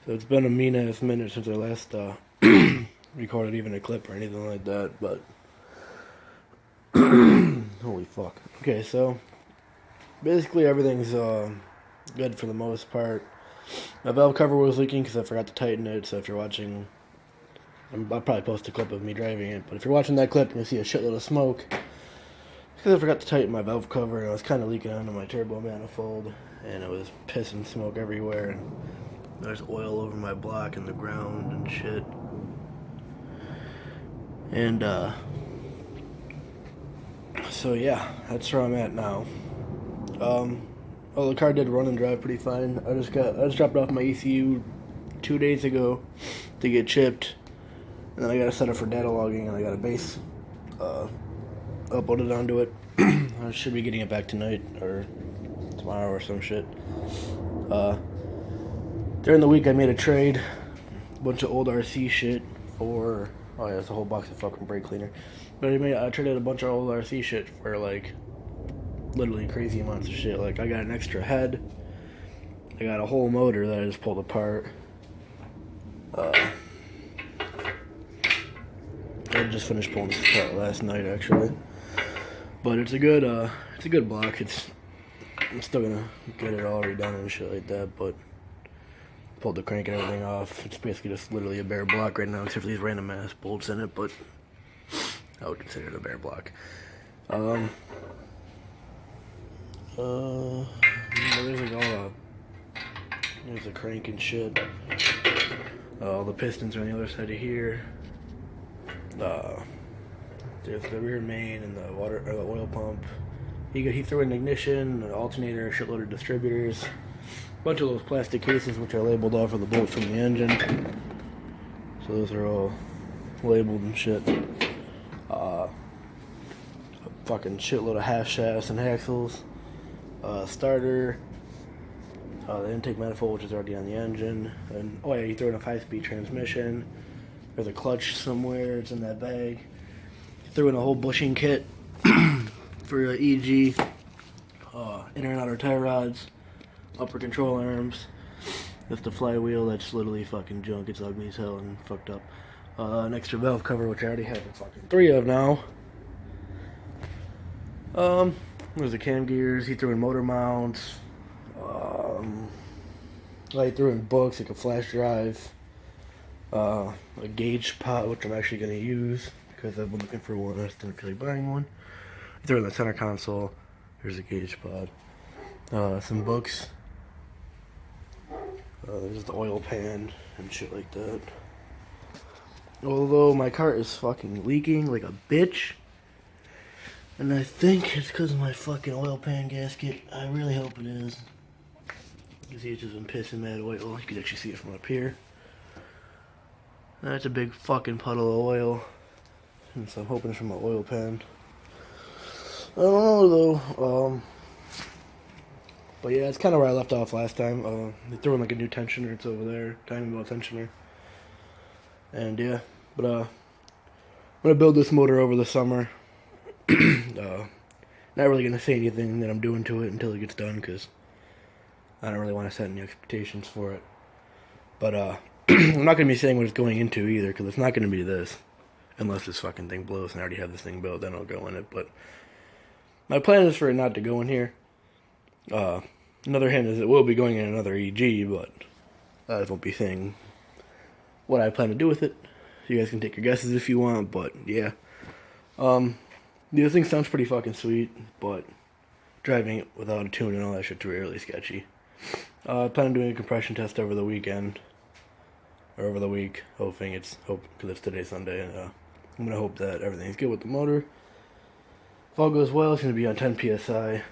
So it's been a mean-ass minute since I last recorded even a clip or anything like that, but holy fuck. Okay, so basically everything's good for the most part. My valve cover was leaking because I forgot to tighten it, so if you're watching, I'll probably post a clip of me driving it, but if you're watching that clip, you'll see a shitload of smoke because I forgot to tighten my valve cover, and it was kind of leaking onto my turbo manifold, and it was pissing smoke everywhere, and there's oil over my block and the ground and shit. And so yeah, that's where I'm at now. Well, the car did run and drive pretty fine. I just dropped off my ECU 2 days ago to get chipped, and then I got to set up for data logging, and I got a base uploaded onto it. I should be getting it back tonight or tomorrow or some shit. During the week I made a trade, a bunch of old RC shit for, oh yeah, it's a whole box of fucking brake cleaner. But I traded a bunch of old RC shit for like literally crazy amounts of shit. Like I got an extra head, I got a whole motor that I just pulled apart. I just finished pulling this apart last night actually. But it's a good block. I'm still gonna get it all redone and shit like that, but pulled the crank and everything off. It's basically just literally a bare block right now, except for these random ass bolts in it, but I would consider it a bare block. There's like there's a crank and shit. All the pistons are on the other side of here. There's the rear main and the oil pump. He threw in an ignition, an alternator, a shitload of distributors, a bunch of those plastic cases which are labeled off of the bolts from the engine. So those are all labeled and shit. A fucking shitload of half shafts and axles. Starter. The intake manifold, which is already on the engine. And oh yeah, he threw in a 5-speed transmission. There's a clutch somewhere. It's in that bag. He threw in a whole bushing kit for EG. Inner and outer tie rods. Upper control arms. That's the flywheel. That's literally fucking junk. It's ugly as hell and fucked up. An extra valve cover, which I already have fucking 3 of now. There's the cam gears. He threw in motor mounts. He threw in books, like a flash drive. A gauge pot, which I'm actually going to use because I've been looking for one. I just didn't feel like buying one. He threw in the center console. Here's a gauge pod. Some books. There's the oil pan and shit like that. Although my car is fucking leaking like a bitch. And I think it's because of my fucking oil pan gasket. I really hope it is. You can see it's just been pissing mad oil. You can actually see it from up here. That's a big fucking puddle of oil. And so I'm hoping it's from my oil pan. I don't know though. But yeah, it's kind of where I left off last time. They threw in like a new tensioner. It's over there. Timing belt tensioner. And yeah, but I'm gonna build this motor over the summer. Not really gonna say anything that I'm doing to it until it gets done, because I don't really want to set any expectations for it. But I'm not gonna be saying what it's going into either, because it's not gonna be this, unless this fucking thing blows and I already have this thing built. Then I'll go in it. But my plan is for it not to go in here. Another hint is it will be going in another EG, but I won't be saying what I plan to do with it. You guys can take your guesses if you want, but yeah. The thing sounds pretty fucking sweet, but driving it without a tune and all that shit's really sketchy. I plan on doing a compression test over the weekend, or over the week, because it's today Sunday, and I'm gonna hope that everything's good with the motor. If all goes well, it's gonna be on 10 psi.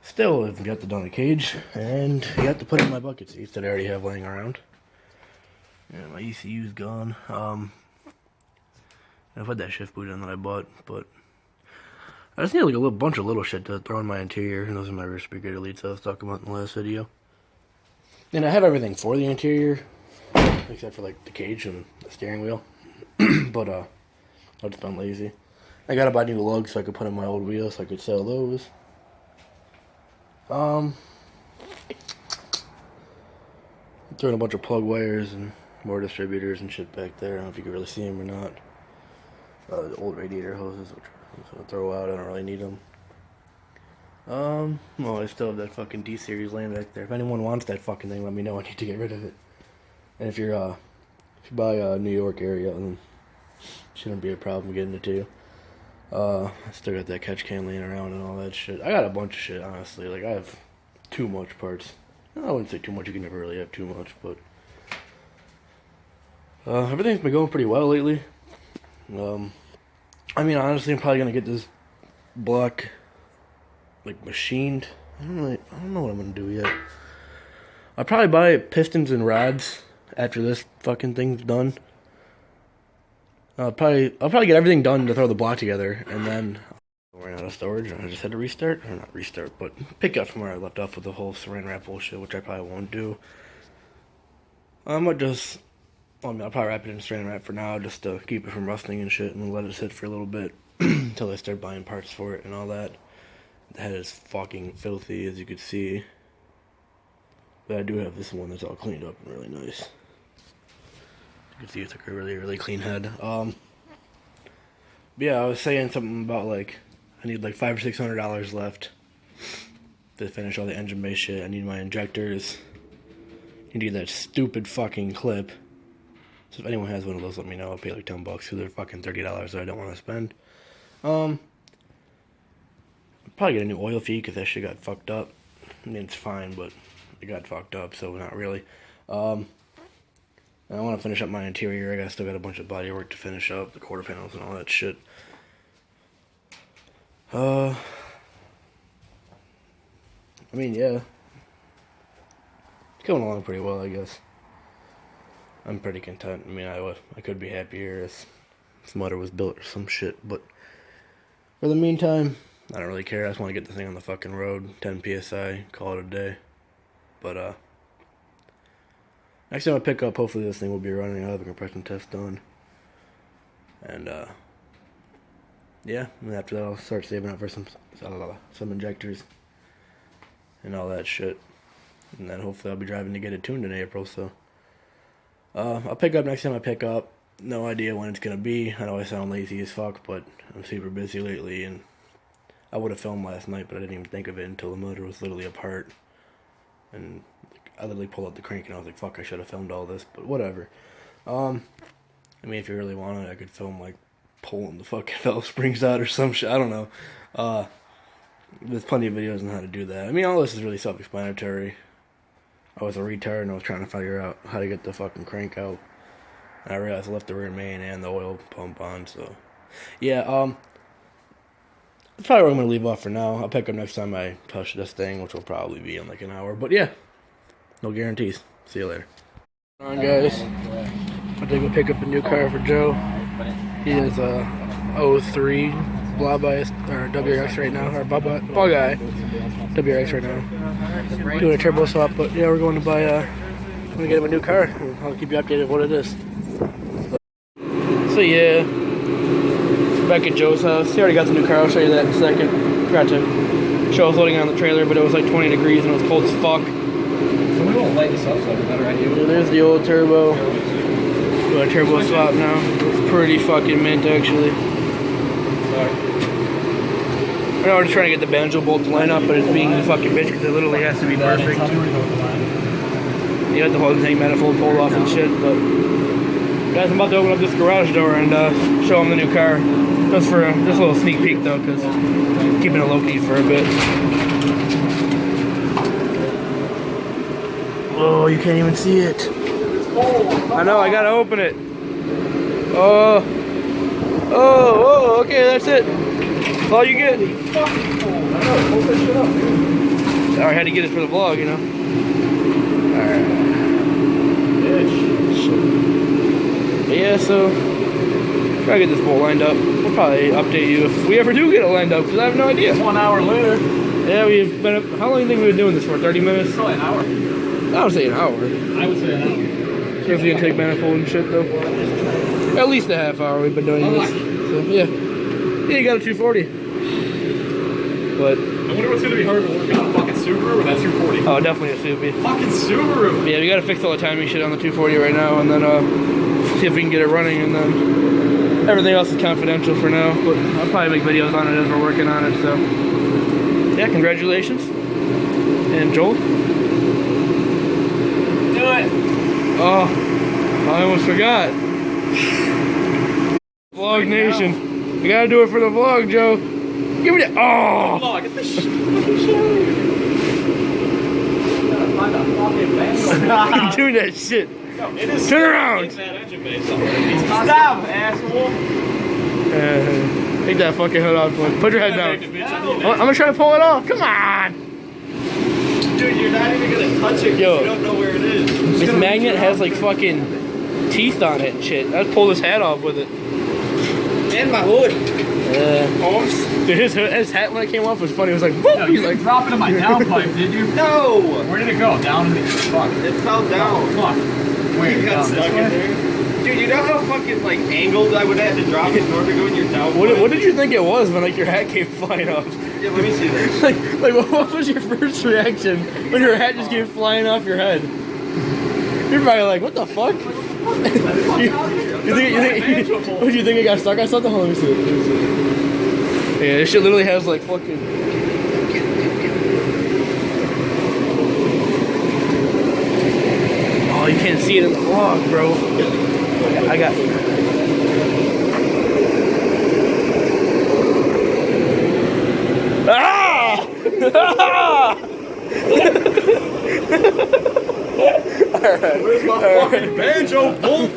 Still, I've got the donut cage, and I got to put in my bucket seats that I already have laying around. Yeah, my ECU's gone. I've had that shift boot in that I bought, but I just need like a bunch of little shit to throw in my interior, and those are my rear speaker deletes I was talking about in the last video. And I have everything for the interior, except for like the cage and the steering wheel. But I've just been lazy. I gotta buy new lugs so I could put in my old wheels so I could sell those. Throwing a bunch of plug wires and more distributors and shit back there. I don't know if you can really see them or not. The old radiator hoses, which I'm just gonna throw out. I don't really need them. Well, I still have that fucking D series laying back there. If anyone wants that fucking thing, let me know. I need to get rid of it. And if you're if you buy New York area, then shouldn't be a problem getting it to you. I still got that catch can laying around and all that shit. I got a bunch of shit, honestly. Like, I have too much parts. I wouldn't say too much. You can never really have too much, but everything's been going pretty well lately. I mean, honestly, I'm probably gonna get this block like machined. I don't know what I'm gonna do yet. I'll probably buy pistons and rods after this fucking thing's done. I'll probably get everything done to throw the block together, and then I ran out of storage, and I just had to restart, or not restart, but pick up from where I left off with the whole saran wrap bullshit, which I probably won't do. I might just, I'll probably wrap it in saran wrap for now, just to keep it from rusting and shit, and then let it sit for a little bit until I start buying parts for it and all that. The head is fucking filthy, as you can see. But I do have this one that's all cleaned up and really nice. You can see it's like a really, really clean head. But yeah, I was saying something about like I need like $500 or $600 left to finish all the engine bay shit. I need my injectors. I need that stupid fucking clip. So if anyone has one of those, let me know. I'll pay like $10 because they're fucking $30 that I don't want to spend. I'll probably get a new oil feed because that shit got fucked up. I mean, it's fine, but it got fucked up, so not really. I want to finish up my interior. Still got a bunch of body work to finish up, the quarter panels and all that shit. I mean, yeah. It's going along pretty well, I guess. I'm pretty content. I mean, I could be happier if this motor was built or some shit, but for the meantime, I don't really care. I just want to get the thing on the fucking road. 10 PSI, call it a day. But, next time I pick up, hopefully this thing will be running. I'll have a compression test done. And, yeah, and after that I'll start saving up for some injectors and all that shit. And then hopefully I'll be driving to get it tuned in April, so. I'll pick up next time I pick up. No idea when it's gonna be. I know I sound lazy as fuck, but I'm super busy lately, and I would have filmed last night, but I didn't even think of it until the motor was literally apart. And I literally pulled out the crank and I was like, fuck, I should have filmed all this, but whatever. I mean, if you really wanted, I could film like pulling the fucking valve springs out or some shit. I don't know. There's plenty of videos on how to do that. I mean, all this is really self-explanatory. I was a retard and I was trying to figure out how to get the fucking crank out. And I realized I left the rear main and the oil pump on, so. Yeah, that's probably where I'm going to leave off for now. I'll pick up next time I touch this thing, which will probably be in like an hour. But yeah, no guarantees. See you later. Alright guys, I think we'll pick up a new car for Joe. He is a 03 Blaubias, or WRX right now, or Bug Eye WRX right now. Doing a turbo swap, but yeah, we're going to buy, I'm going to get him a new car. I'll keep you updated of what it is. So yeah, back at Joe's house. He already got the new car, I'll show you that in a second. Forgot to show I was loading on the trailer, but it was like 20 degrees and it was cold as fuck. So we won't light this up, so I have a better idea. So there's the old turbo. Doing a turbo swap now. It's pretty fucking mint, actually. I know we're just trying to get the banjo bolt to line up, but it's being the fucking bitch because it literally has to be perfect. You got the whole thing manifold pulled off and shit, but guys, I'm about to open up this garage door and show them the new car. Just for just a little sneak peek though, because keeping it low key for a bit. Oh, you can't even see it. I know, I gotta open it. Oh, okay, that's it. That's all you get. Sorry, I had to get it for the vlog, you know. Alright. Yeah, so try to get this bolt lined up. We'll probably update you if we ever do get it lined up, because I have no idea. 1 hour later. Yeah, we've been up. How long do you think we've been doing this for? 30 minutes? Probably an hour. I would say an hour. I would say an hour. If the intake manifold and shit, though. At least a half hour we've been doing this. So, yeah. Yeah, you got a 240. But I wonder what's going to be hard to work on a fucking Subaru or that 240? Oh, definitely a Subi. Fucking Subaru! Yeah, we gotta fix all the timing shit on the 240 right now, and then see if we can get it running, and then everything else is confidential for now. But I'll probably make videos on it as we're working on it. So yeah, congratulations, and Joel. Do it! Oh, I almost forgot. Vlog Nation, you gotta do it for the vlog, Joe. Give me that. Oh! Vlog, get this shit out of here. Find a fucking I'm doing that shit. No, it is Turn around. that engine bay somewhere. Stop, asshole. Take that fucking hood off. Put your head down. I'm gonna try to pull it off. Come on. Dude, you're not even gonna touch it. Yo. You don't know where it is. This magnet has like fucking teeth on it and shit. I'd pull this hat off with it. And my hood. Dude, his hat when it came off was funny. It was like, whoop. No, He's you like, didn't drop it in my downpipe, did you? No! Where did it go? Down in the fuck. It fell down. Fuck. Where? You got Down stuck this in way? there. Dude, you know how fucking like angled I would have to drop it in order to go in your down? what did you think it was when like your hat came flying off? Yeah, let me see this. like what was your first reaction when your hat just came flying off your head? You're probably like, what the fuck? you think what do you think it got stuck on something? Hold on, let me see it. Yeah, this shit literally has like fucking. Oh, you can't see it in the vlog, bro. I got. Ah! Where's my fucking banjo, bull?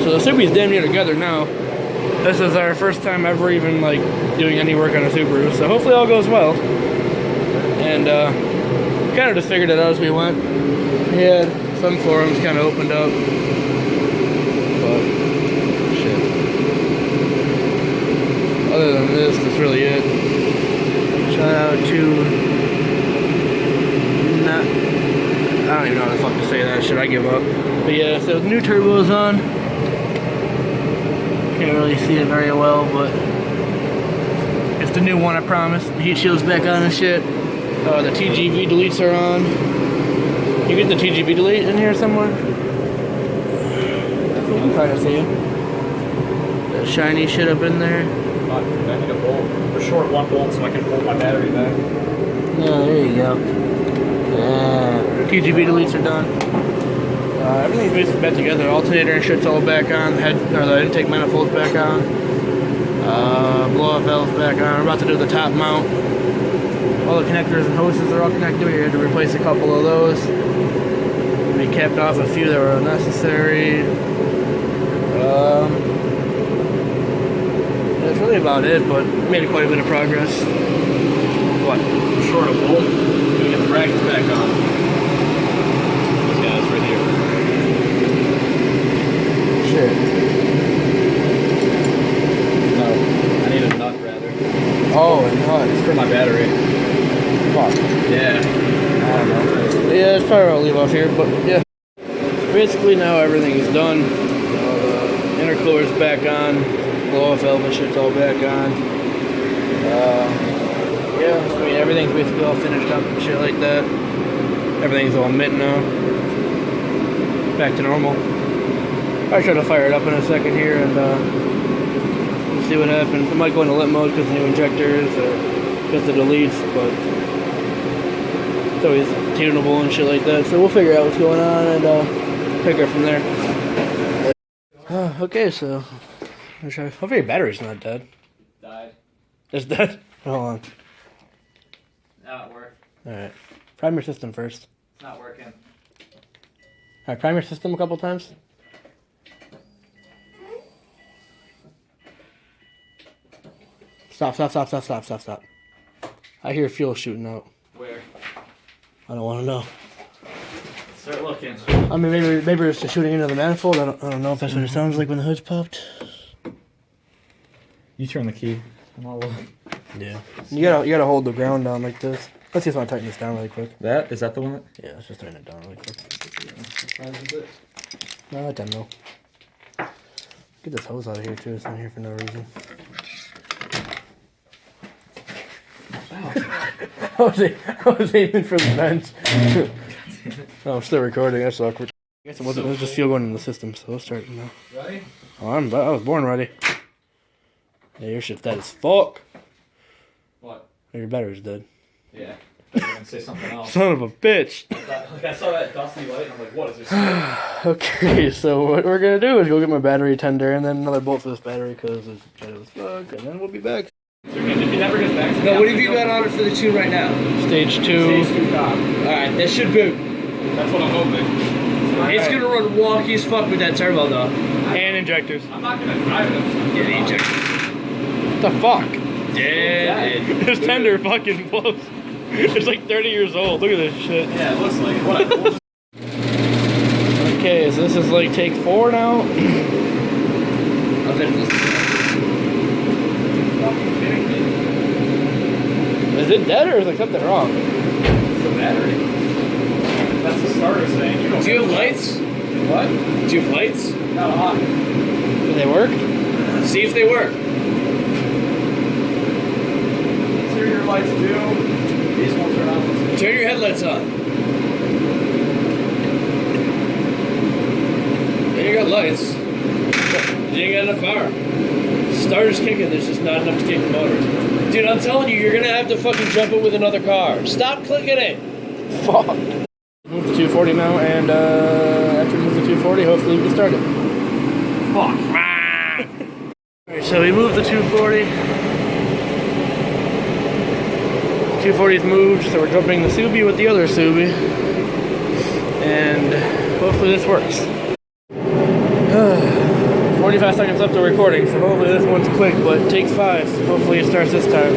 So the Subi's damn near together now. This is our first time ever even like doing any work on a Subaru, so hopefully all goes well. And kind of just figured it out as we went. We had some forums kind of opened up, but shit. Other than this, that's really it. Shout out to I don't even know how the fuck to say that shit. I give up. But yeah, so the new turbo's on. Can't really see it very well, but it's the new one, I promise. The heat shield's back on and shit. The TGV deletes are on. You get the TGV delete in here somewhere? I'm trying to see it. That shiny shit up in there. I need a bolt. A short one bolt so I can pull my battery back. Yeah, there you go. Yeah. TGV deletes are done. Everything's basically back together. Alternator and shit's all back on. The intake manifold's back on. Blow-off valve's back on. We're about to do the top mount. All the connectors and hoses are all connected. We had to replace a couple of those. We capped off a few that were unnecessary. That's really about it, but we made quite a bit of progress. What? Short a bolt. Gonna get the brackets back on. These guys right here. Shit. No, I need a nut rather. Oh, and It's for my battery. fuck. Yeah. I don't know. Yeah, it's probably what I'll leave off here, but yeah. Basically now everything is done. The intercooler's back on. Blow-off valve and shit's all back on. Yeah, I mean everything's basically all finished up and shit like that. Everything's all mint now. Back to normal. I'll try to fire it up in a second here and we'll see what happens. I might go into lit mode because of the new injectors or because of the deletes, but it's always tunable and shit like that. So we'll figure out what's going on and pick it from there. Okay, so hopefully your battery's not dead. Died. It's dead? Hold on. Now it worked. Alright. Prime your system first. It's not working. Alright, prime your system a couple times. Stop. I hear fuel shooting out. Where? I don't want to know. Start looking. I mean, maybe it's just shooting into the manifold. I don't know if that's what it sounds like when the hood's popped. You turn the key. I'm all Yeah. You gotta hold the ground down like this. Let's just want to tighten this down really quick. That? Is that the one? Yeah, let's just tighten it down really quick. That... No, that no. Get this hose out of here too. It's not here for no reason. I was aiming for the bench. Oh, I'm still recording. That's awkward. I guess it wasn't. It was just fuel going in the system, so we'll start now. Ready? Oh, I was born ready. Yeah, your shit's dead as fuck. What? Your battery's dead. Yeah. I was gonna say something else. Son of a bitch. Like I saw that dusty light and I'm like, what is this? Okay, so what we're gonna do is go get my battery tender and then another bolt for this battery because it's dead as fuck, and then we'll be back. If he never gets back to me, No, what have you got on it for the tune right now? Stage 2. Stage 2 cop. Alright, that should boot. That's what I'm hoping. It's gonna run wonky as fuck with that turbo though. And injectors. I'm not gonna drive it. Yeah, the injector. What the fuck? Dead. This tender fucking blows. It's like 30 years old. Look at this shit. Yeah, it looks like it. Whatever. We'll just... Okay, so this is like take 4 now. I'll bet it fucking kidding me. Is it dead or is like something wrong? It's the battery. That's the starter saying. You don't Do you have lights? What? Do you have lights? Not a lot. Do they work? See if they work. Interior lights do. These won't turn on. Turn your headlights on. Then you got lights. You ain't got enough power. Starter's kicking, there's just not enough to kick the motor. Dude, I'm telling you, you're gonna have to fucking jump it with another car. Stop clicking it! Fuck. Move the 240 now, and after we move the 240, hopefully we can start it. Fuck. Alright, so we moved the 240. 240's moved, so we're jumping the Subi with the other Subi. And hopefully this works. 45 seconds left of recording, so hopefully this one's quick, but it takes 5. Hopefully it starts this time.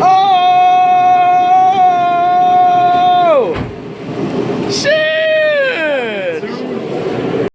Oh! Shit!